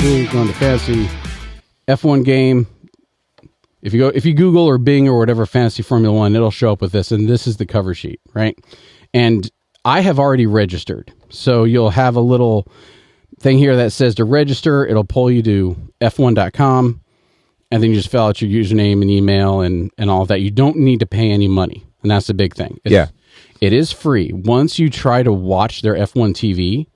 fantasy, go into fantasy, F1 game. If you Google or Bing or whatever fantasy Formula One, it'll show up with this, and this is the cover sheet, right? And I have already registered, so you'll have a little thing here that says to register. It'll pull you to f1.com, and then you just fill out your username and email and all of that. You don't need to pay any money, and that's the big thing. It is free. Once you try to watch their F1 TV,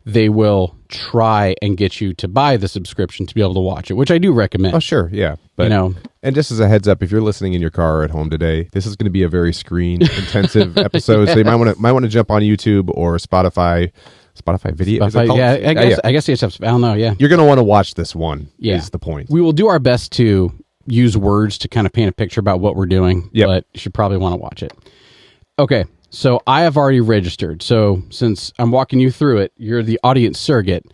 they will try and get you to buy the subscription to be able to watch it, which I do recommend. Oh, sure, yeah. But, and just as a heads up, if you're listening in your car or at home today, this is going to be a very screen-intensive episode, so you might want to jump on YouTube or Spotify video. Spotify, I guess it's I don't know. Yeah, you're going to want to watch this one. Yeah, is the point. We will do our best to use words to kind of paint a picture about what we're doing. But you should probably want to watch it. Okay. So I have already registered. So since I'm walking you through it, you're the audience surrogate.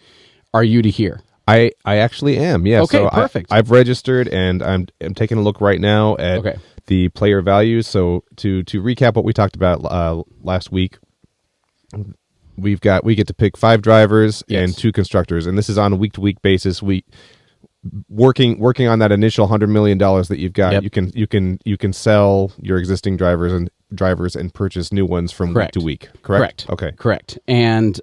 Are you to hear? I actually am. Yeah. Okay. So Perfect. I've registered, and I'm taking a look right now at the player values. So to recap what we talked about last week, we get to pick 5 drivers and 2 constructors, and this is on a week-to-week basis. We working on that initial $100 million that you've got. You can sell your existing drivers and purchase new ones from week to week. Correct. Okay. Correct. And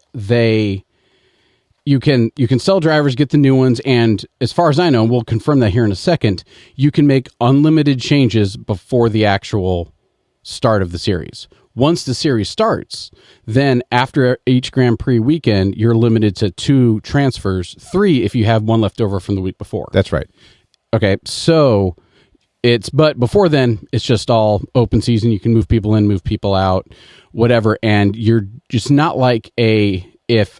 you can sell drivers, get the new ones, and as far as I know, we'll confirm that here in a second, you can make unlimited changes before the actual start of the series. Once the series starts, then after each Grand Prix weekend, you're limited to 2 transfers, 3 if you have one left over from the week before. That's right. Okay, so but before then, it's just all open season. You can move people in, move people out, whatever, and you're just not like if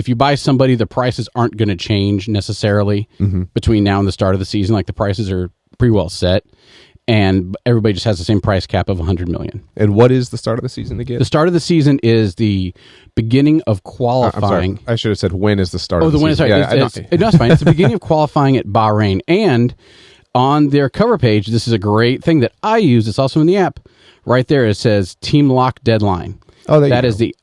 you buy somebody, the prices aren't going to change necessarily between now and the start of the season. Like the prices are pretty well set. And everybody just has the same price cap of $100 million. And what is the start of the season again? The start of the season is the beginning of qualifying. I'm sorry. I should have said when is the start of the season. Sorry. It's fine. It's the beginning of qualifying at Bahrain. And on their cover page, this is a great thing that I use. It's also in the app. Right there, it says Team Lock Deadline. Oh, that is the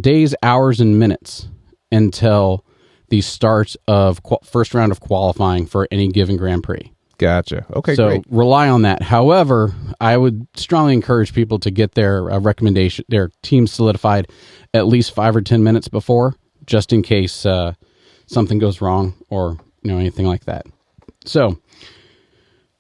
days, hours, and minutes until the start of first round of qualifying for any given Grand Prix. Gotcha. Okay, so great. Rely on that. However, I would strongly encourage people to get their recommendation, their team solidified at least 5 or 10 minutes before, just in case something goes wrong or anything like that. So,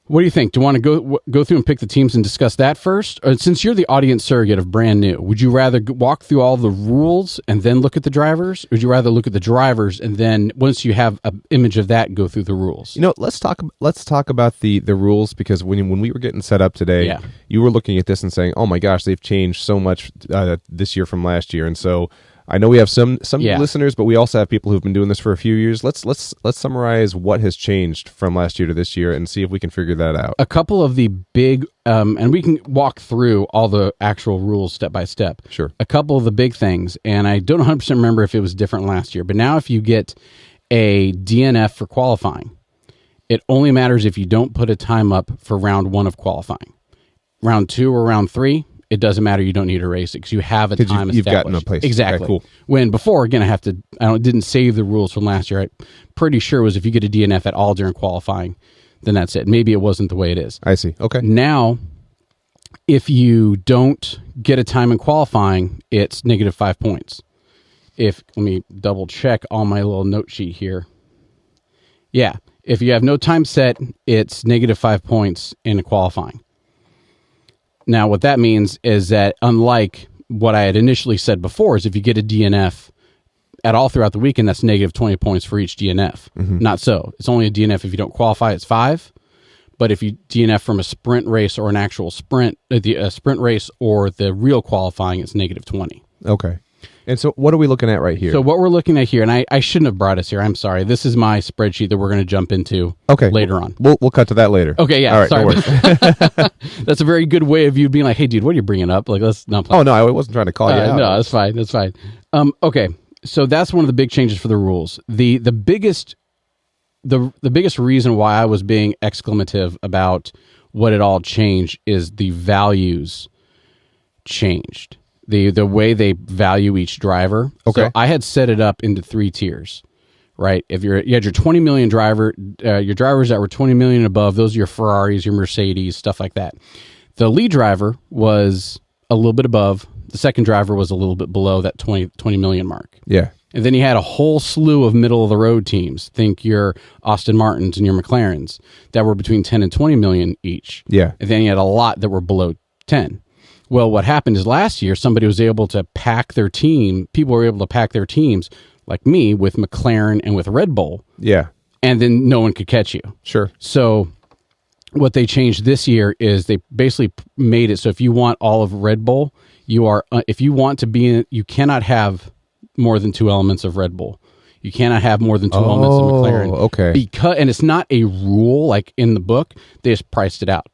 what do you think? Do you want to go through and pick the teams and discuss that first? Or since you're the audience surrogate of brand new, would you rather walk through all the rules and then look at the drivers? Or would you rather look at the drivers and then once you have an image of that, go through the rules? Let's talk about the rules, because when we were getting set up today, you were looking at this and saying, "Oh my gosh, they've changed so much this year from last year." And so I know we have some listeners, but we also have people who've been doing this for a few years. Let's summarize what has changed from last year to this year and see if we can figure that out. A couple of the big, and we can walk through all the actual rules step by step. Sure. A couple of the big things, and I don't 100% remember if it was different last year, but now if you get a DNF for qualifying, it only matters if you don't put a time up for round 1 of qualifying. Round 2 or round 3, it doesn't matter. You don't need to race it because you have a time you've established. gotten a place. Exactly. Okay, cool. When before, again, I didn't save the rules from last year. I'm pretty sure it was if you get a DNF at all during qualifying, then that's it. Maybe it wasn't the way it is. I see. Okay. Now, if you don't get a time in qualifying, it's negative 5 points. Let me double check on my little note sheet here. Yeah. If you have no time set, it's negative 5 points in qualifying. Now, what that means is that unlike what I had initially said before, is if you get a DNF at all throughout the weekend, that's negative 20 points for each DNF. Not so. It's only a DNF if you don't qualify, it's 5. But if you DNF from a sprint race or an actual sprint, a sprint race or the real qualifying, it's negative 20. Okay. And so what are we looking at right here? So what we're looking at here, and I shouldn't have brought us here. I'm sorry. This is my spreadsheet that we're going to jump into later on. We'll cut to that later. Okay, yeah. All right, sorry. No That's a very good way of you being like, hey, dude, what are you bringing up? Like, let's not play. Oh, no, I wasn't trying to call you out. No, that's fine. That's fine. Okay, so that's one of the big changes for the rules. The biggest reason why I was being exclamative about what it all changed is the values changed. The way they value each driver. Okay. So I had set it up into 3 tiers, right? If you had your 20 million driver, your drivers that were 20 million and above, those are your Ferraris, your Mercedes, stuff like that. The lead driver was a little bit above. The second driver was a little bit below that 20 million mark. Yeah. And then you had a whole slew of middle of the road teams. Think your Aston Martins and your McLarens that were between 10 and 20 million each. Yeah. And then you had a lot that were below 10. Well, what happened is last year, somebody was able to pack their team. People were able to pack their teams like me with McLaren and with Red Bull. Yeah. And then no one could catch you. Sure. So what they changed this year is they basically made it so if you want all of Red Bull, you are, if you want to be in it, you cannot have more than 2 elements of Red Bull. You cannot have more than 2 elements of McLaren. Okay. And it's not a rule like in the book. They just priced it out.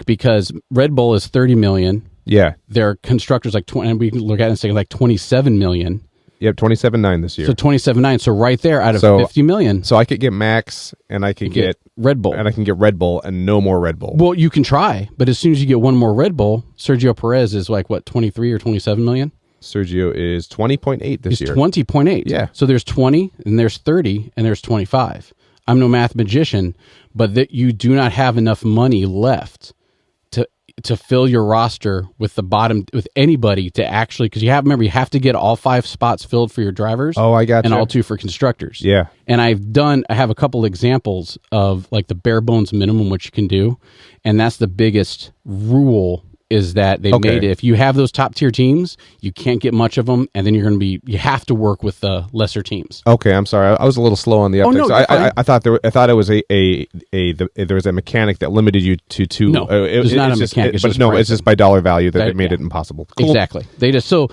Because Red Bull is 30 million. Yeah. Their constructors like 20, and we can look at it and say like 27 million. Yep, 27.9 this year. So 27.9. So right there out of 50 million. So I could get Max and I could get Red Bull. And I can get Red Bull and no more Red Bull. Well, you can try, but as soon as you get one more Red Bull, Sergio Perez is like what, 23 or 27 million? Sergio is 20.8 this year. 20.8. Yeah. So there's 20 and there's 30 and there's 25. I'm no mathematician, but that you do not have enough money left to fill your roster with the bottom with anybody to actually, because you have to get all 5 spots filled for your drivers. Oh, I got and you. all 2 for constructors. Yeah. And I have a couple examples of like the bare bones minimum which you can do, and that's the biggest rule is that they made it. If you have those top tier teams, you can't get much of them, and then you have to work with the lesser teams. Okay, I'm sorry. I was a little slow on the update. No, so I thought it was there was a mechanic that limited you to 2. No, it's not a mechanic. It's just by dollar value that it made it impossible. Cool. Exactly. They just so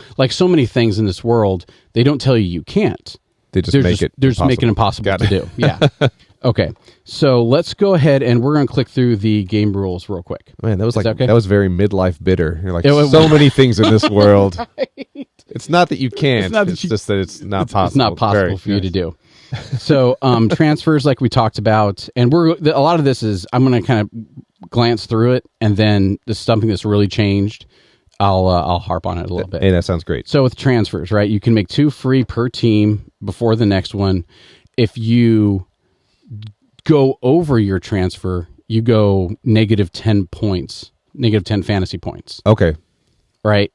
many things in this world, they don't tell you can't. They're just making it impossible to do. Yeah. Okay. So let's go ahead and we're going to click through the game rules real quick. Man, that was very midlife bitter. You're like, so many things in this world. Right. It's not that you can't. It's just that it's not possible. It's not possible for you to do. So transfers, like we talked about, and a lot of this is I'm going to kind of glance through it, and then this is something that's really changed. I'll harp on it a little bit. Hey, that sounds great. So with transfers, right, you can make 2 free per team before the next one. If you go over your transfer, you go negative 10 points, negative 10 fantasy points. Okay. Right?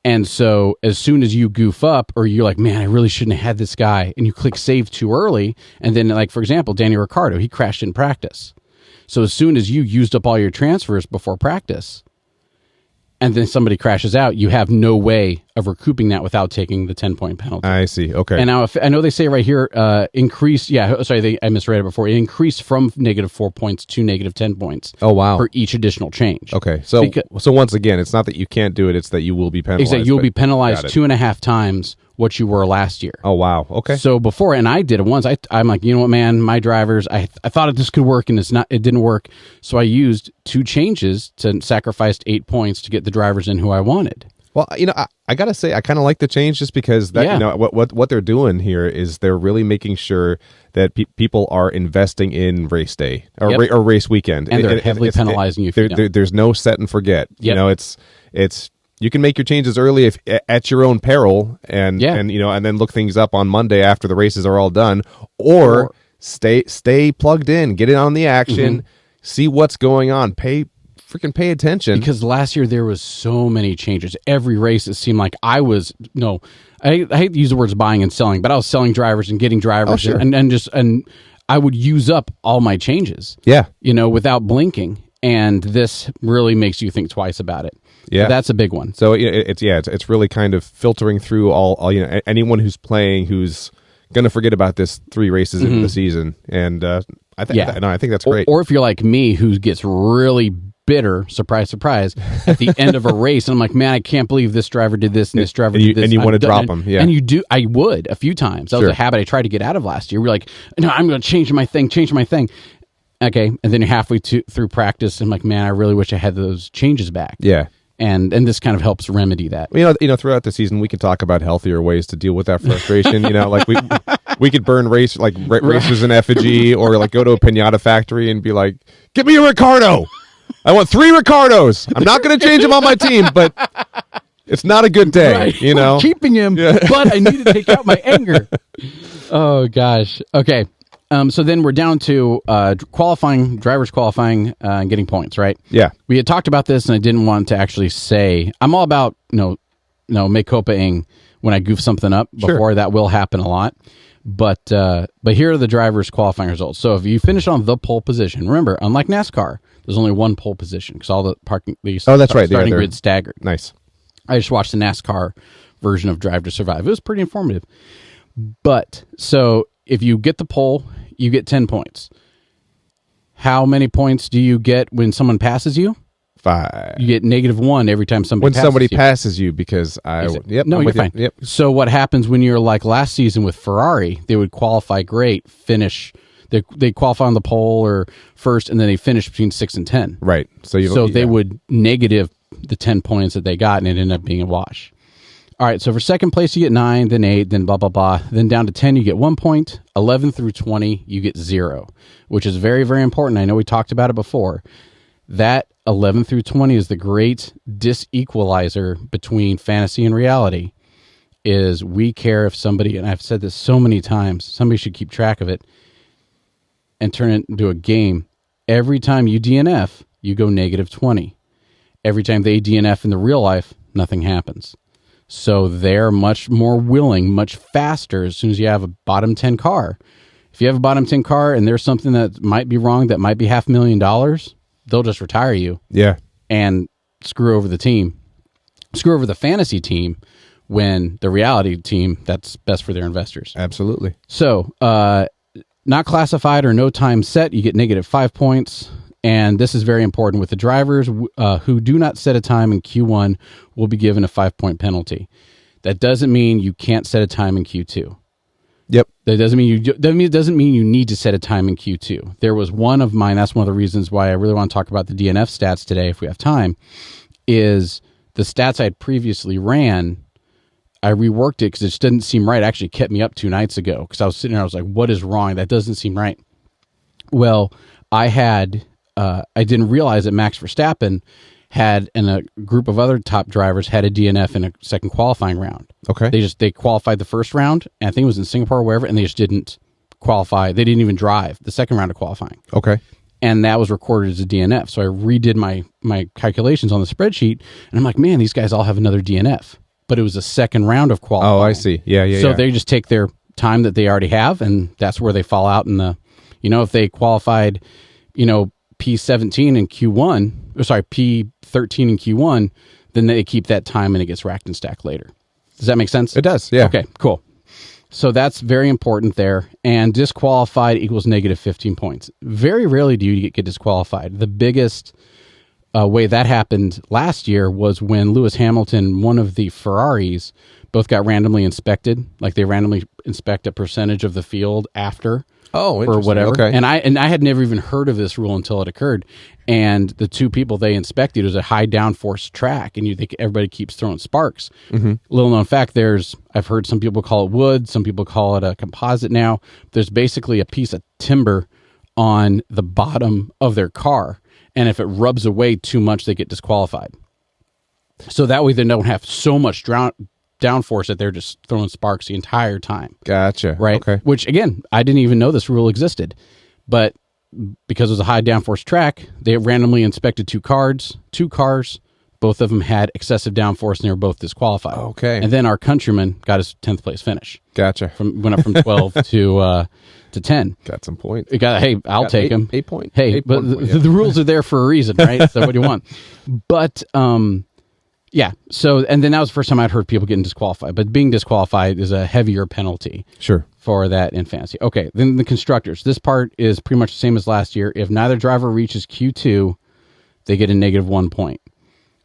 And so as soon as you goof up or you're like, man, I really shouldn't have had this guy, and you click save too early, and then like, for example, Daniel Ricciardo, he crashed in practice. So as soon as you used up all your transfers before practice, and then somebody crashes out, you have no way of recouping that without taking the 10-point penalty. I see. Okay. And now, I know they say right here, increase. Yeah, sorry, I misread it before. It increased from negative 4 points to negative 10 points. Oh, wow. For each additional change. Okay. So once again, it's not that you can't do it; it's that you will be penalized. Exactly. You'll be penalized 2.5 times what you were last year. Oh, wow. Okay. So before, and I did it once. I'm like, you know what, man, my drivers, I thought this could work, and it didn't work. So I used 2 changes to sacrifice 8 points to get the drivers in who I wanted. Well, I gotta say, I kind of like the change just because that what they're doing here is they're really making sure that people are investing in race day or race weekend, and they're heavily penalizing you. There's no set and forget. Yep. It's you can make your changes early at your own peril, and then look things up on Monday after the races are all done, or stay plugged in, get in on the action, see what's going on, pay attention. Because last year there was so many changes. Every race it seemed like I hate to use the words buying and selling, but I was selling drivers and getting drivers, and I would use up all my changes. Yeah, without blinking. And this really makes you think twice about it. Yeah, so that's a big one. So it's really kind of filtering through all anyone who's playing who's going to forget about this 3 races into the season, and I think that's great. Or if you're like me, who gets really bitter, surprise, at the end of a race, and I'm like, man, I can't believe this driver did this and this driver did this, and you want to drop them. Yeah, and you do. I would a few times. That was a habit I tried to get out of last year. We're like, no, I'm going to change my thing. Okay, and then you're halfway through practice, and I'm like, man, I really wish I had those changes back. Yeah. And this kind of helps remedy that. Throughout the season, we can talk about healthier ways to deal with that frustration. Like we could burn racers in effigy, or like go to a pinata factory and be like, "Give me a Ricardo! I want 3 Ricardos. I'm not going to change them on my team, but it's not a good day." Right. I'm keeping him, but I need to take out my anger. Oh gosh. Okay. So then we're down to drivers qualifying, and getting points, right? Yeah. We had talked about this, and I didn't want to actually say. I'm all about make copaing when I goof something up before. Sure. That will happen a lot. But here are the drivers qualifying results. So if you finish on the pole position, remember, unlike NASCAR, there's only one pole position because all the that's right. starting grid staggered. Nice. I just watched the NASCAR version of Drive to Survive. It was pretty informative. But so if you get the pole, you get 10 points. How many points do you get when someone passes you? 5. You get -1 every time somebody passes you because you're fine. Yep. So what happens when you're like last season with Ferrari? They would qualify great, finish. They qualify on the pole or first, and then they finish between 6 and 10. Right. So they would negative the 10 points that they got, and it ended up being a wash. All right, so for second place, you get 9, then 8, then blah, blah, blah. Then down to 10, you get 1 point. 11 through 20, you get 0, which is very, very important. I know we talked about it before. That 11 through 20 is the great disequalizer between fantasy and reality. Is we care if somebody, and I've said this so many times, somebody should keep track of it and turn it into a game. Every time you DNF, you go -20. Every time they DNF in the real life, nothing happens. So they're much more willing, much faster as soon as you have a bottom 10 car. If you have a bottom 10 car and there's something that might be wrong, that might be $500,000, they'll just retire you. Yeah. And screw over the team. Screw over the fantasy team when the reality team, that's best for their investors. Absolutely. So, not classified or no time set, you get -5 points. And this is very important with the drivers who do not set a time in Q1 will be given a 5-point penalty. That doesn't mean you can't set a time in Q2. Yep. That doesn't mean you need to set a time in Q2. There was one of mine. That's one of the reasons why I really want to talk about the DNF stats today, if we have time, is the stats I had previously ran. I reworked it because it just didn't seem right. It actually kept me up 2 nights ago because I was sitting there. I was like, what is wrong? That doesn't seem right. Well, I didn't realize that Max Verstappen had, and a group of other top drivers had a DNF in a second qualifying round. Okay. They qualified the first round, and I think it was in Singapore or wherever, and they just didn't qualify. They didn't even drive the second round of qualifying. Okay. And that was recorded as a DNF. So I redid my calculations on the spreadsheet, and I'm like, man, these guys all have another DNF. But it was a second round of qualifying. Oh, I see. Yeah. So they just take their time that they already have, and that's where they fall out in the, if they qualified, P17 in Q1, P13 in Q1, then they keep that time and it gets racked and stacked later. Does that make sense? It does, yeah. Okay, cool. So that's very important there. And disqualified equals -15 points. Very rarely do you get disqualified. The biggest way that happened last year was when Lewis Hamilton, one of the Ferraris, both got randomly inspected. Like they randomly inspect a percentage of the field after. Oh, or whatever. Okay. And I had never even heard of this rule until it occurred. And the two people they inspected, it was a high downforce track, and you think everybody keeps throwing sparks. Mm-hmm. Little known fact, I've heard some people call it wood, some people call it a composite now. There's basically a piece of timber on the bottom of their car, and if it rubs away too much, they get disqualified. So that way they don't have so much downforce that they're just throwing sparks the entire time. Gotcha. Right. Okay. Which again, I didn't even know this rule existed, but because it was a high downforce track, they randomly inspected two cars. Both of them had excessive downforce, and they were both disqualified. Okay. And then our countryman got his 10th place finish. Gotcha. Went up from 12 to 10. Got some points. I'll take him. 8 point. Hey, 8 but point, the rules are there for a reason, right? So what do you want? But yeah. So, and then that was the first time I'd heard people getting disqualified. But being disqualified is a heavier penalty. Sure. For that in fantasy. Okay. Then the constructors. This part is pretty much the same as last year. If neither driver reaches Q2, they get a -1 point.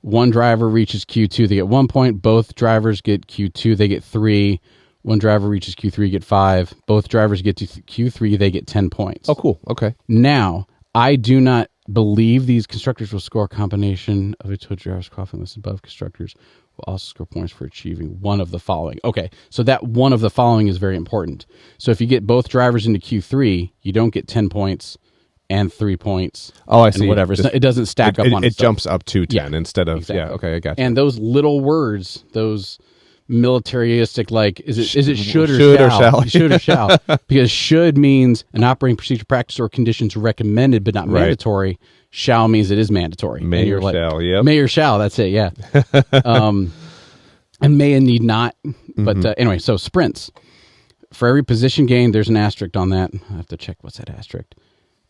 One driver reaches Q2, they get 1 point. Both drivers get Q2, they get 3. One driver reaches Q3, get 5. Both drivers get to Q3, they get 10 points. Oh, cool. Okay. Now, I do not believe these constructors will score a combination of each drivers qualifying list above. Constructors will also score points for achieving one of the following. Okay, so that one of the following is very important. So if you get both drivers into Q3, you don't get 10 points and 3 points. Oh, I see. Whatever. It doesn't stack up on it. It itself. jumps up to 10 instead of, exactly. yeah, okay, I got you. And those little words, those militaristic, like is it should or should shall? Or shall. Should or shall. Because should means an operating procedure, practice, or conditions recommended but not mandatory. Shall means it is mandatory. May or shall, yep. May or shall, that's it, yeah. And may and need not. But anyway, so sprints. For every position gain, there's an asterisk on that. I have to check what's that asterisk.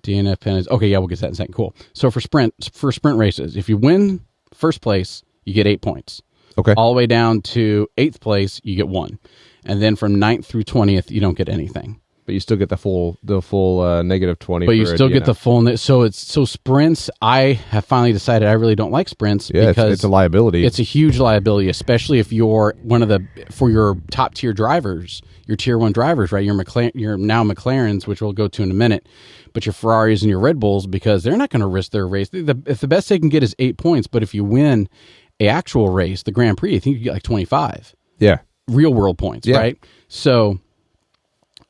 DNF penalties. Okay, yeah, we'll get to that in a second. Cool. So for sprint races, if you win first place, you get 8 points. Okay. All the way down to 8th place, you get 1. And then from 9th through 20th, you don't get anything. But you still get the full negative 20. But you still get the full. So sprints. I have finally decided I really don't like sprints because it's a liability. It's a huge liability, especially if you're for your top tier drivers, your tier 1 drivers, right? Your now McLarens, which we'll go to in a minute, but your Ferraris and your Red Bulls, because they're not going to risk their race. If the best they can get is 8 points, but if you win a actual race, the Grand Prix, I think you get like 25. Yeah, real world points, right? So.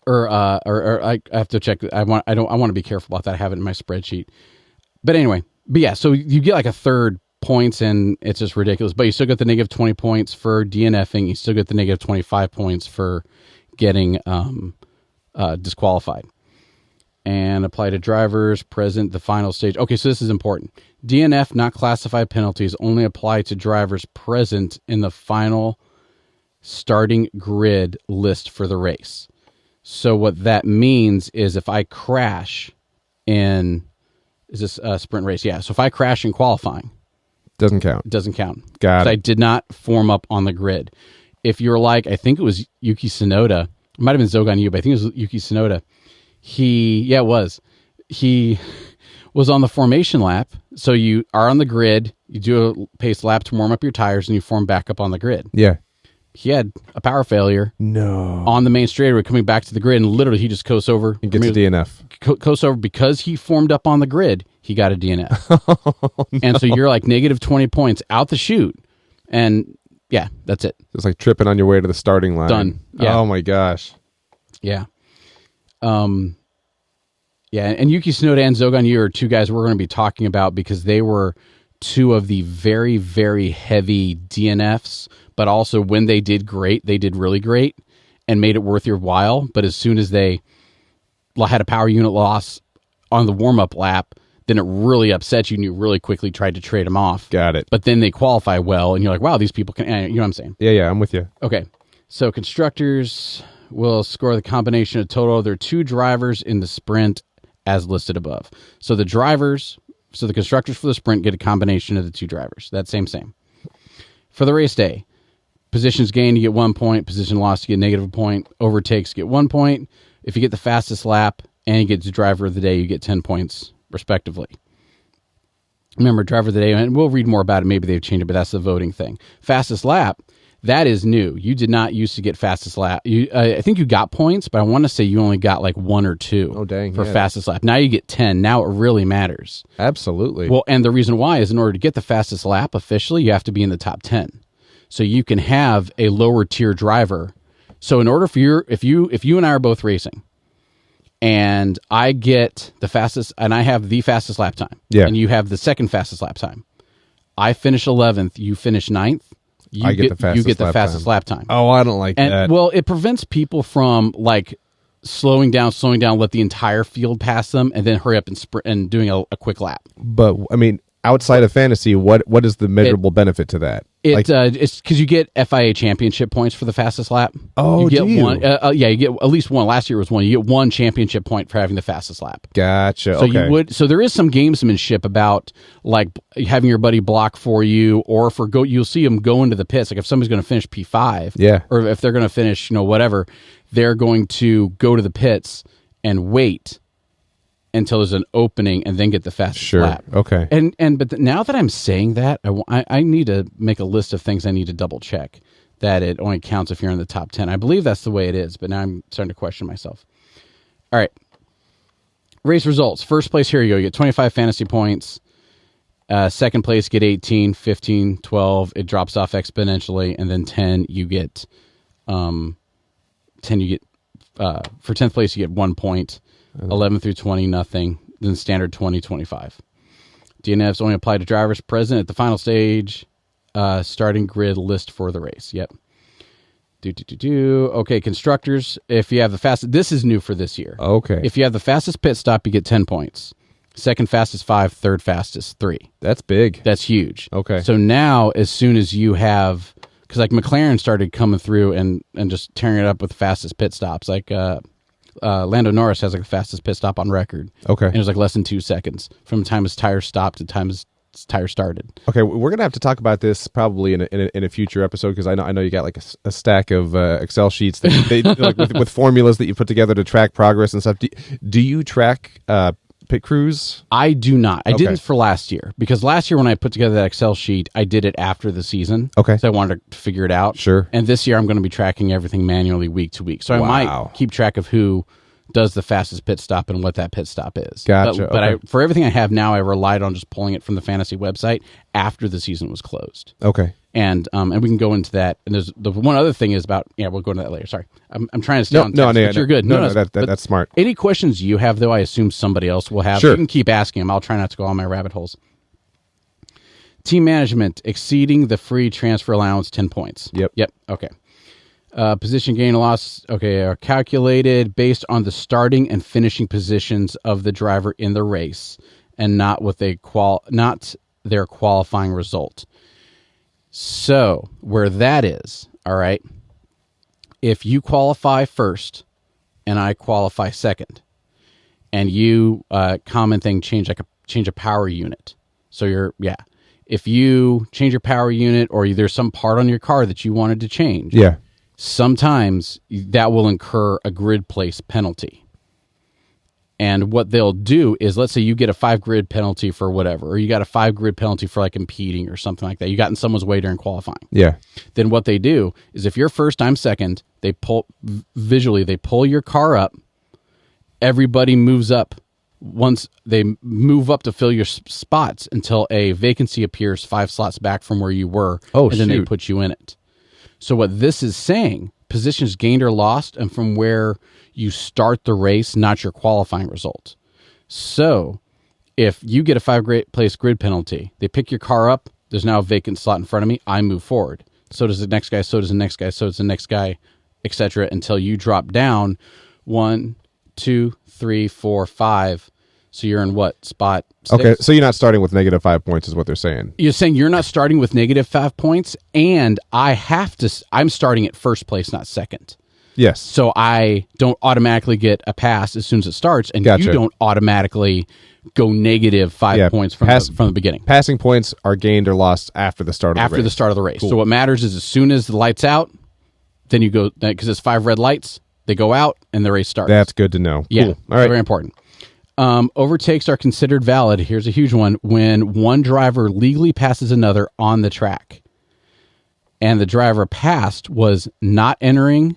Or I have to check. I want to be careful about that. I have it in my spreadsheet. But anyway, so you get like a third points, and it's just ridiculous. But you still get the negative 20 points for DNFing. You still get the negative 25 points for getting disqualified. And apply to drivers present the final stage. Okay, so this is important. DNF not classified penalties only apply to drivers present in the final starting grid list for the race. So what that means is if I crash is this a sprint race? Yeah. So if I crash in qualifying, doesn't count. It doesn't count. Got it. I did not form up on the grid. If you're like, I think it was Yuki Tsunoda. It might have been Zogan Yu, but I think it was Yuki Tsunoda. It was. He was on the formation lap. So you are on the grid. You do a pace lap to warm up your tires, and you form back up on the grid. Yeah. He had a power failure. No. On the main straightaway coming back to the grid, and literally he just coasts over. He gets a DNF. Coasts over because he formed up on the grid. He got a DNF. No. And so you're like negative 20 points out the chute. And yeah, that's it. It's like tripping on your way to the starting line. Done. Yeah. Oh my gosh. Yeah. Yeah, and Yuki Tsunoda and Zogan Yu are two guys we're going to be talking about because they were two of the very, very heavy DNFs. But also when they did great, they did really great and made it worth your while. But as soon as they had a power unit loss on the warm-up lap, then it really upset you and you really quickly tried to trade them off. Got it. But then they qualify well and you're like, wow, these people can, you know what I'm saying? Yeah, I'm with you. Okay. So constructors will score the combination of total of their 2 drivers in the sprint as listed above. So the constructors for the sprint get a combination of the 2 drivers. That's same. For the race day, positions gained, you get 1 point. Position lost, you get negative 1 point. Overtakes, you get 1 point. If you get the fastest lap and you get the driver of the day, you get 10 points, respectively. Remember, driver of the day, and we'll read more about it. Maybe they've changed it, but that's the voting thing. Fastest lap, that is new. You did not used to get fastest lap. I think you got points, but I want to say you only got like 1 or 2 for fastest lap. Now you get 10. Now it really matters. Absolutely. Well, and the reason why is in order to get the fastest lap officially, you have to be in the top 10. So you can have a lower tier driver. So in order for if you and I are both racing and I get the fastest and I have the fastest lap time and you have the second fastest lap time, I finish 11th, you finish 9th, you get the fastest lap time. Oh, I don't like that. Well, it prevents people from like slowing down, let the entire field pass them and then hurry up and sprint and doing a quick lap. But I mean, outside of fantasy, what is the measurable benefit to that? It's because you get FIA championship points for the fastest lap. Oh, you get one. Yeah, you get at least one. Last year was one. You get 1 championship point for having the fastest lap. Gotcha. So So there is some gamesmanship about like having your buddy block for you, or you'll see them go into the pits. Like if somebody's going to finish P5, or if they're going to finish, whatever, they're going to go to the pits and wait until there's an opening and then get the fastest lap. Okay. But now that I'm saying that, I need to make a list of things I need to double check that it only counts if you're in the top 10. I believe that's the way it is, but now I'm starting to question myself. All right. Race results. First place, here you go. You get 25 fantasy points. Second place, get 18, 15, 12. It drops off exponentially. And then 10, you get, for 10th place, you get 1 point. 11 through 20, nothing. Then standard 20, 25. DNFs only apply to drivers present at the final stage, starting grid list for the race. Yep. Okay, constructors. If you have the fastest, this is new for this year. Okay. If you have the fastest pit stop, you get 10 points. Second fastest 5, third fastest 3. That's big. That's huge. Okay. So now, as soon as you have, because like McLaren started coming through and just tearing it up with the fastest pit stops. Like Lando Norris has like the fastest pit stop on record. Okay. And it was like less than 2 seconds from the time his tire stopped to the time his tire started. Okay, we're gonna have to talk about this probably in a future episode because I know you got like a stack of Excel sheets that they like with formulas that you put together to track progress and stuff. Do you track pit crews? I do not. I didn't for last year because last year when I put together that Excel sheet, I did it after the season. Okay, so I wanted to figure it out. Sure. And this year I'm going to be tracking everything manually week to week. So I might keep track of who does the fastest pit stop and what that pit stop is. Gotcha. But for everything I have now, I relied on just pulling it from the fantasy website after the season was closed. Okay. And we can go into that. And there's the one other thing is about, we'll go into that later. Sorry. I'm trying to stay on task, but you're good. No, that's smart. Any questions you have, though, I assume somebody else will have. Sure. You can keep asking them. I'll try not to go on my rabbit holes. Team management, exceeding the free transfer allowance 10 points. Yep. Okay. Position gain and loss, are calculated based on the starting and finishing positions of the driver in the race, and not not their qualifying result. So where that is, all right, if you qualify first and I qualify second, and you common thing change a power unit. So if you change your power unit or there's some part on your car that you wanted to change. Yeah. Sometimes that will incur a grid place penalty. And what they'll do is, let's say you get a 5 grid penalty for whatever, or you got a 5 grid penalty for like impeding or something like that. You got in someone's way during qualifying. Yeah. Then what they do is, if you're first, I'm second, they pull your car up. Everybody moves up. Once they move up to fill your spots until a vacancy appears 5 slots back from where you were. Oh, and then they put you in it. So what this is saying, positions gained or lost, and from where you start the race, not your qualifying result. So if you get a 5 place grid penalty, they pick your car up, there's now a vacant slot in front of me, I move forward. So does the next guy, so does the next guy, so does the next guy, etc. until you drop down 1, 2, 3, 4, 5. So you're in what, spot 6? Okay, so you're not starting with -5 points is what they're saying. You're saying you're not starting with -5 points, and I'm starting at first place, not second. Yes. So I don't automatically get a pass as soon as it starts, and you don't automatically go -5 points from the beginning. Passing points are gained or lost after the start of the race. After the start of the race. Cool. So what matters is, as soon as the light's out, then you go, because it's 5 red lights, they go out, and the race starts. That's good to know. Yeah, cool. All right. Very important. Overtakes are considered valid. Here's a huge one. When one driver legally passes another on the track, and the driver passed was not entering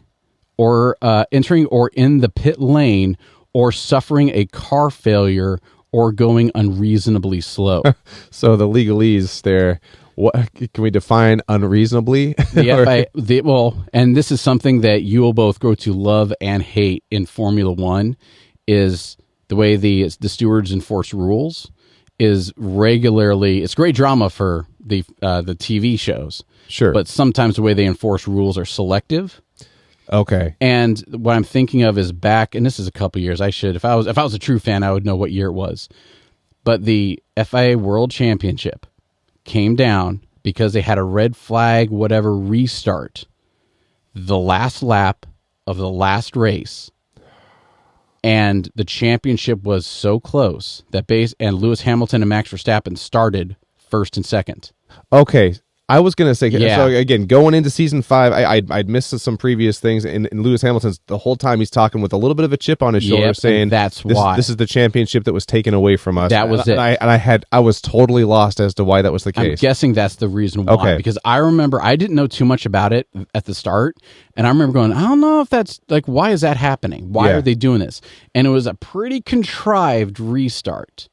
or in the pit lane, or suffering a car failure, or going unreasonably slow. So the legalese there, what can we define unreasonably? And this is something that you will both grow to love and hate in Formula One, is the way the stewards enforce rules is regularly. It's great drama for the TV shows, sure, but sometimes the way they enforce rules are selective. Okay. And what I'm thinking of is back, and this is a couple years. If I was a true fan, I would know what year it was. But the FIA World Championship came down because they had a red flag, whatever, restart the last lap of the last race. And the championship was so close that and Lewis Hamilton and Max Verstappen started first and second. Okay. I was going to say, so again, going into season 5, I'd missed some previous things, and Lewis Hamilton's, the whole time he's talking with a little bit of a chip on his shoulder, saying why this is the championship that was taken away from us. That was it. I was totally lost as to why that was the case. I'm guessing that's the reason why, because I remember I didn't know too much about it at the start, and I remember going, I don't know if that's, like, why is that happening? Why are they doing this? And it was a pretty contrived restart.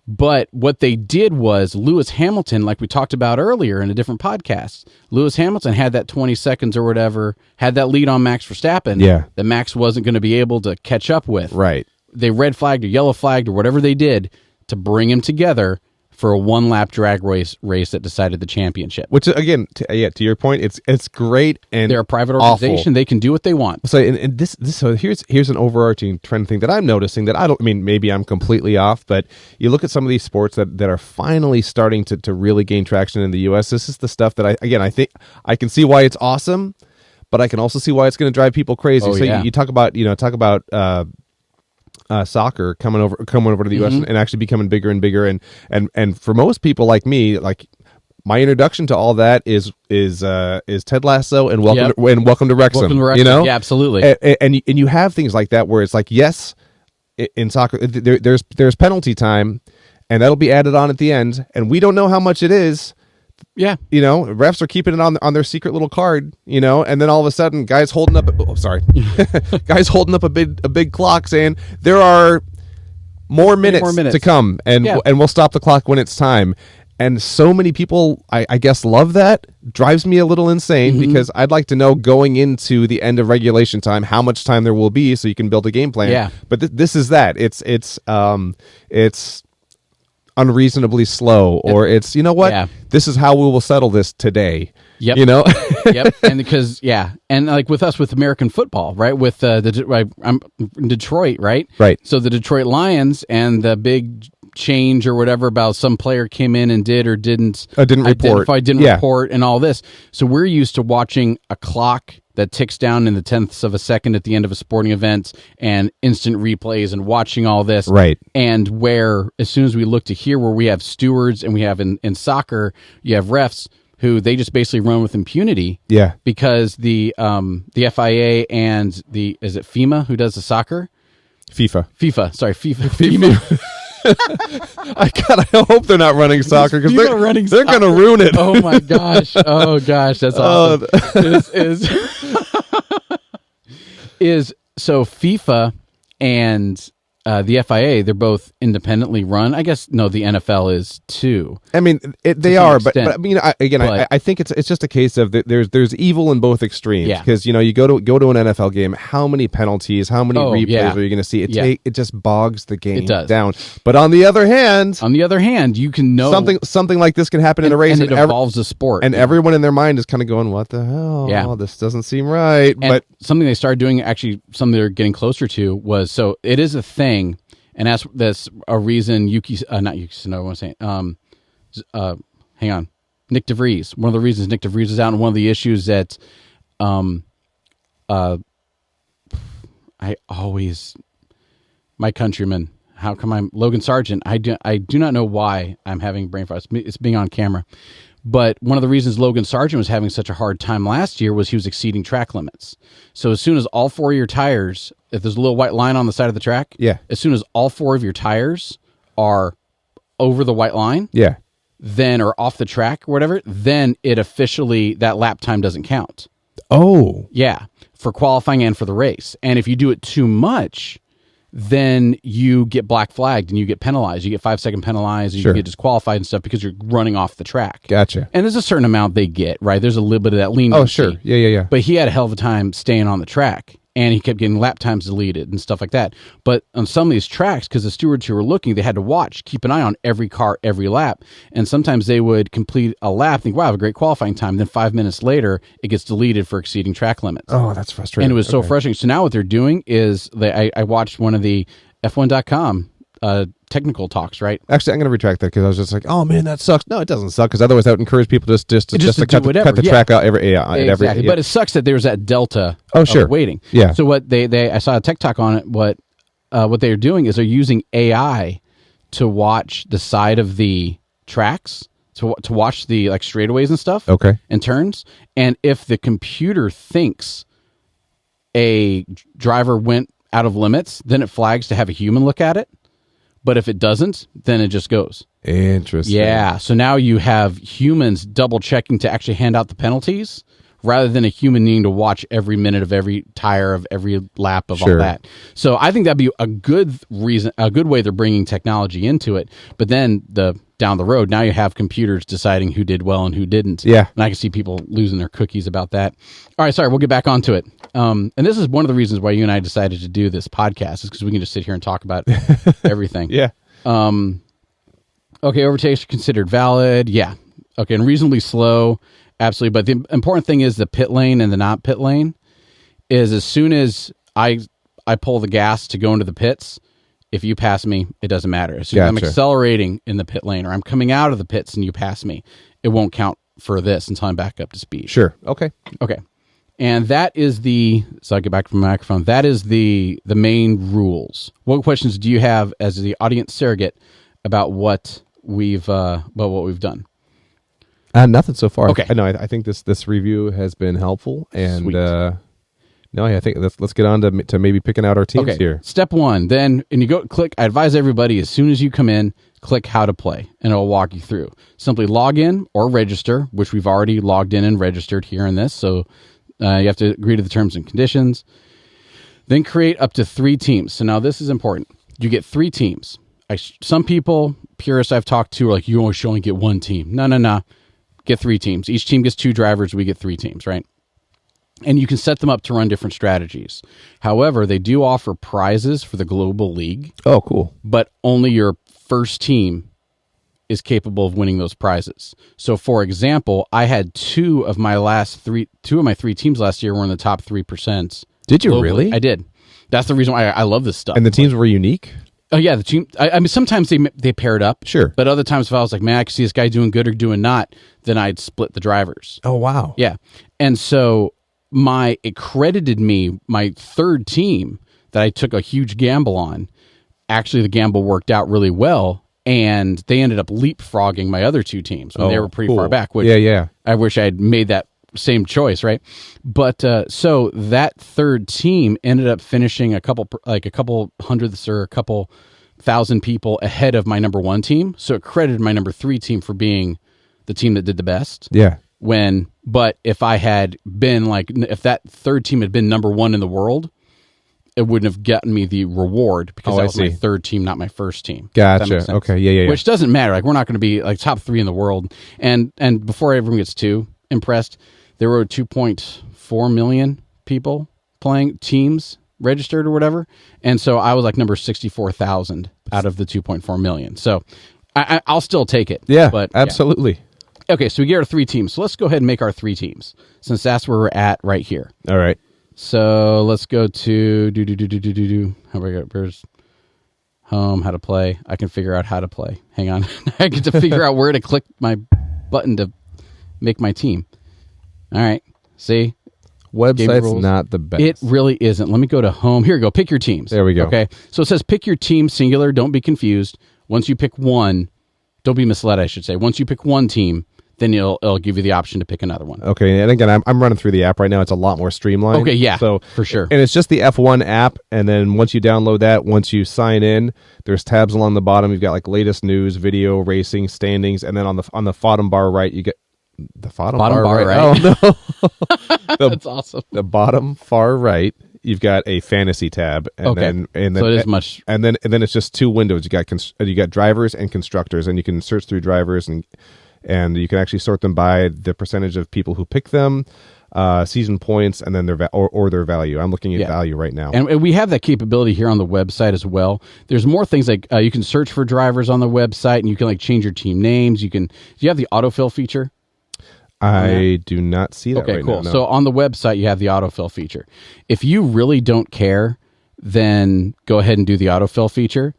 But what they did was, Lewis Hamilton, like we talked about earlier in a different podcast, Lewis Hamilton had that 20 seconds or whatever, had that lead on Max Verstappen that Max wasn't going to be able to catch up with. Right. They red flagged or yellow flagged or whatever they did to bring him together, for a one-lap drag race that decided the championship. Which, again, to your point, it's great, and they're a private organization. Awful. They can do what they want. So, and this so here's an overarching trend thing that I'm noticing that maybe I'm completely off, but you look at some of these sports that are finally starting to really gain traction in the U.S. This is the stuff that I think I can see why it's awesome, but I can also see why it's going to drive people crazy. So you talk about soccer coming over to the U.S. and actually becoming bigger and bigger, and for most people like me, like my introduction to all that is Ted Lasso and Welcome to Wrexham. Welcome to Wrexham. You know, yeah, absolutely. And you have things like that where it's like, yes, in soccer there's penalty time, and that'll be added on at the end, and we don't know how much it is. Yeah, refs are keeping it on their secret little card, and then all of a sudden, guys holding up a big clock saying there are more minutes to come, and we'll stop the clock when it's time. And so many people, I guess, love that. Drives me a little insane because I'd like to know going into the end of regulation time how much time there will be, so you can build a game plan. Yeah, but this is that. It's unreasonably slow, or it's this is how we will settle this today. Yep. Yep. And because and like with us with American football, right? With I'm in Detroit, right? Right. So the Detroit Lions and the big change or whatever about some player came in and did or didn't report and all this. So we're used to watching a clock that ticks down in the tenths of a second at the end of a sporting event and instant replays and watching all this. Right. And where as soon as we look to here where we have stewards and we have in soccer, you have refs who they just basically run with impunity. Yeah. Because the FIA and is it FEMA who does the soccer? FIFA. Sorry, FIFA. I hope they're not running soccer because they're going to ruin it. Oh my gosh! Oh gosh, that's awesome. Is so FIFA and the FIA, they're both independently run. I guess no, the NFL is too. I mean, they are, but I mean, I think it's just a case of there's evil in both extremes. Yeah. Because you go to an NFL game, how many penalties, how many replays are you going to see? It just bogs the game down. But on the other hand, you can know something like this can happen in a race, and it evolves the sport, and everyone in their mind is kind of going, "What the hell? Yeah, this doesn't seem right." And but something they started doing, actually, something they're getting closer to was so it is a thing. And that's a reason not Yuki Tsunoda, I want to say, hang on, Nick DeVries. One of the reasons Nick DeVries is out, and one of the issues that, my countryman, how come I'm Logan Sargent? I do not know why I'm having brain fart. It's being on camera. But one of the reasons Logan Sargent was having such a hard time last year was he was exceeding track limits. So as soon as all four of your tires, if there's a little white line on the side of the track, as soon as all four of your tires are over the white line, then or off the track or whatever, then it officially, that lap time doesn't count. Oh. Yeah, for qualifying and for the race. And if you do it too much, then you get black flagged and you get penalized. You get 5-second penalized, and you get disqualified and stuff because you're running off the track. Gotcha. And there's a certain amount they get, right? There's a little bit of that leniency. Oh, sure. Yeah. But he had a hell of a time staying on the track, and he kept getting lap times deleted and stuff like that. But on some of these tracks, because the stewards who were looking, they had to keep an eye on every car, every lap. And sometimes they would complete a lap, think, wow, I have a great qualifying time. Then 5 minutes later, it gets deleted for exceeding track limits. Oh, that's frustrating. And it was so frustrating. So now what they're doing is, I watched one of the F1.com technical talks, right? Actually, I'm going to retract that because I was just like, oh man, that sucks. No, it doesn't suck because otherwise that would encourage people just to cut the track out exactly. But it sucks that there's that delta of waiting. Yeah. So what I saw a tech talk on it. What they're doing is they're using AI to watch the side of the tracks to watch the like straightaways and stuff. Okay. And turns, and if the computer thinks a driver went out of limits, then it flags to have a human look at it. But if it doesn't, then it just goes. Interesting. Yeah. So now you have humans double checking to actually hand out the penalties rather than a human needing to watch every minute of every tire of every lap of all that. So I think that'd be a good way they're bringing technology into it. But then down the road, now you have computers deciding who did well and who didn't. Yeah. And I can see people losing their cookies about that. All right, sorry, we'll get back onto it. And this is one of the reasons why you and I decided to do this podcast is because we can just sit here and talk about everything. Yeah. Okay, overtakes are considered valid. Yeah. Okay, and reasonably slow. Absolutely. But the important thing is the pit lane and the not pit lane is as soon as I pull the gas to go into the pits, if you pass me, it doesn't matter. As soon as I'm accelerating in the pit lane or I'm coming out of the pits and you pass me, it won't count for this until I'm back up to speed. Sure. Okay. And that is so I get back from my microphone. That is the main rules. What questions do you have as the audience surrogate about what we've done? Nothing so far. Okay. I think this review has been helpful, and I think let's get on to maybe picking out our teams here. Step 1, then, and you go click. I advise everybody as soon as you come in, click how to play, and it'll walk you through. Simply log in or register, which we've already logged in and registered here in this. So you have to agree to the terms and conditions. Then create up to 3 teams. So now this is important. You get 3 teams. Some people, purists I've talked to, are like, you should only get 1 team. No. Get 3 teams. Each team gets 2 drivers. We get 3 teams, right? And you can set them up to run different strategies. However, they do offer prizes for the Global League. Oh, cool. But only your first team is capable of winning those prizes. So, for example, I had 2 of my 3 teams last year were in the top 3%. Did you globally. Really? I did. That's the reason why I love this stuff. And the teams were unique? Oh, yeah. The team. I mean, sometimes they paired up. Sure. But other times, if I was like, man, I can see this guy doing good or doing not, then I'd split the drivers. Oh, wow. Yeah. And so it credited me my 3rd team that I took a huge gamble on. Actually, the gamble worked out really well, and they ended up leapfrogging my other 2 teams when they were pretty far back. Which I wish I had made that same choice, right? But so that 3rd team ended up finishing a couple hundredths or a couple thousand people ahead of my number 1 team. So it credited my number 3 team for being the team that did the best. Yeah. But if I had been if that 3rd team had been number 1 in the world, it wouldn't have gotten me the reward because that was my 3rd team, not my first team. Gotcha. Okay. Yeah. Which doesn't matter. Like, we're not going to be like top 3 in the world. And before everyone gets too impressed, there were 2.4 million people playing, teams registered or whatever. And so I was like number 64,000 out of the 2.4 million. So I'll still take it. Yeah, but absolutely. Yeah. Okay, so we get our 3 teams. So let's go ahead and make our 3 teams, since that's where we're at right here. All right. So let's go to How do I go? Where's home? How to play? I can figure out how to play. Hang on, I get to figure out where to click my button to make my team. All right. See, website's not the best. It really isn't. Let me go to home. Here we go. Pick your teams. There we go. Okay. So it says pick your team, singular. Don't be confused. Once you pick one, don't be misled, I should say. Once you pick one team, then it'll give you the option to pick another one. Okay, and again, I'm running through the app right now. It's a lot more streamlined. Okay, yeah, so for sure. And it's just the F1 app, and then once you download that, once you sign in, there's tabs along the bottom. You've got like latest news, video, racing, standings, and then on the bottom bar right, you get the bottom bar right. Oh no, that's awesome. The bottom far right, you've got a fantasy tab, and then so it is much, and then it's just 2 windows. You got drivers and constructors, and you can search through drivers and you can actually sort them by the percentage of people who pick them, season points, and then their their value. I'm looking at value right now, and we have that capability here on the website as well. There's more things like you can search for drivers on the website, and you can like change your team names. Do you have the autofill feature? I do not see that. Okay, right cool. now, no. So on the website, you have the autofill feature. If you really don't care, then go ahead and do the autofill feature.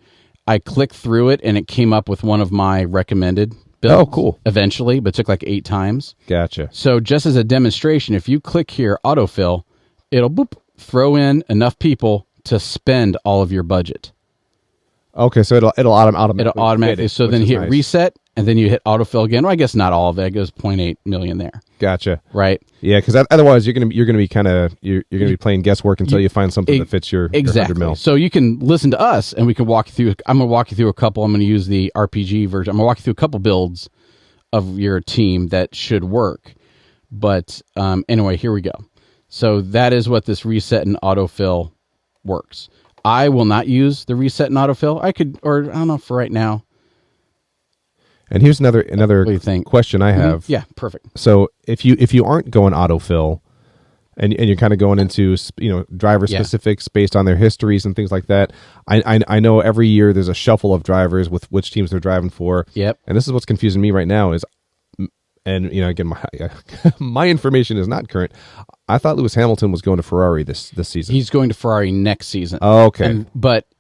I clicked through it, and it came up with one of my recommended builds. Oh, cool. Eventually, but it took like 8 times. Gotcha. So just as a demonstration, if you click here, autofill, it'll throw in enough people to spend all of your budget. Okay, so it'll automatically. So then you hit reset, and then you hit autofill again. Well, I guess not all of it. It goes 0.8 million there. Gotcha. Right. Yeah, because otherwise you're gonna be kind of you're gonna be playing guesswork until you find something that fits your 100 mil. So you can listen to us, and we can walk you through. I'm gonna walk you through a couple. I'm gonna use the RPG version. I'm gonna walk you through a couple builds of your team that should work. But anyway, here we go. So that is what this reset and autofill works. I will not use the reset and autofill. I don't know for right now. And here's another question I have. Yeah, perfect. So if you aren't going autofill, and you're kind of going into driver specifics based on their histories and things like that. I know every year there's a shuffle of drivers with which teams they're driving for. Yep. And this is what's confusing me right now is, and again, my information is not current. I thought Lewis Hamilton was going to Ferrari this season. He's going to Ferrari next season. Oh, okay.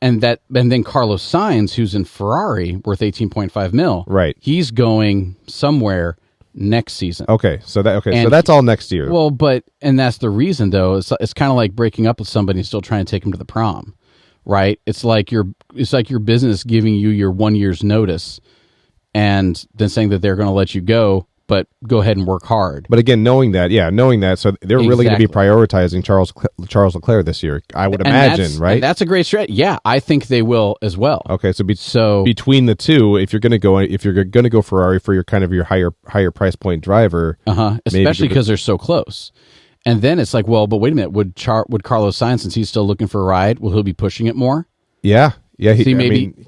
And then Carlos Sainz, who's in Ferrari, worth $18.5 million. Right. He's going somewhere next season. Okay. So that's all next year. Well, and that's the reason though. It's kind of like breaking up with somebody and still trying to take them to the prom, right? It's like your business giving you your 1 year's notice, and then saying that they're going to let you go, but go ahead and work hard. But again, knowing that, so they're really going to be prioritizing Charles Leclerc this year, I would imagine, right? And that's a great strategy. Yeah, I think they will as well. Okay, so between the two, if you're going to go Ferrari for your kind of your higher price point driver, especially because they're so close. And then it's like, well, but wait a minute, would Carlos Sainz, since he's still looking for a ride, will he be pushing it more? Yeah. Yeah, I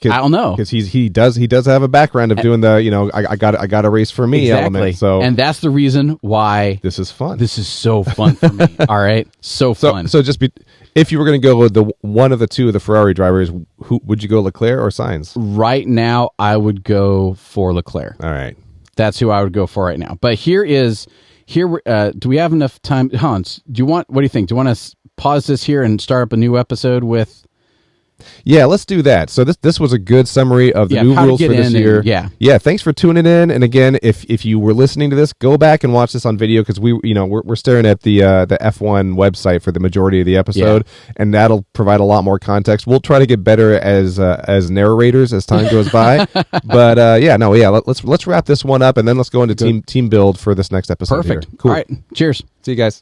don't know, because he does have a background of doing the I got a race for me element. So, and that's the reason why this is fun. This is so fun for me. All right, so fun. So if you were going to go with the one of the two of the Ferrari drivers, who would you go, Leclerc or Sainz? Right now, I would go for Leclerc. All right, that's who I would go for right now. But here. Do we have enough time, Hans? What do you think? Do you want to pause this here and start up a new episode with? Yeah, let's do that. So this was a good summary of the new rules for this year. Yeah. Thanks for tuning in. And again, if you were listening to this, go back and watch this on video, because we're staring at the F1 website for the majority of the episode, and that'll provide a lot more context. We'll try to get better as narrators as time goes by. But let's wrap this one up, and then let's go into team build for this next episode. Perfect. Here. Cool. All right. Cheers. See you guys.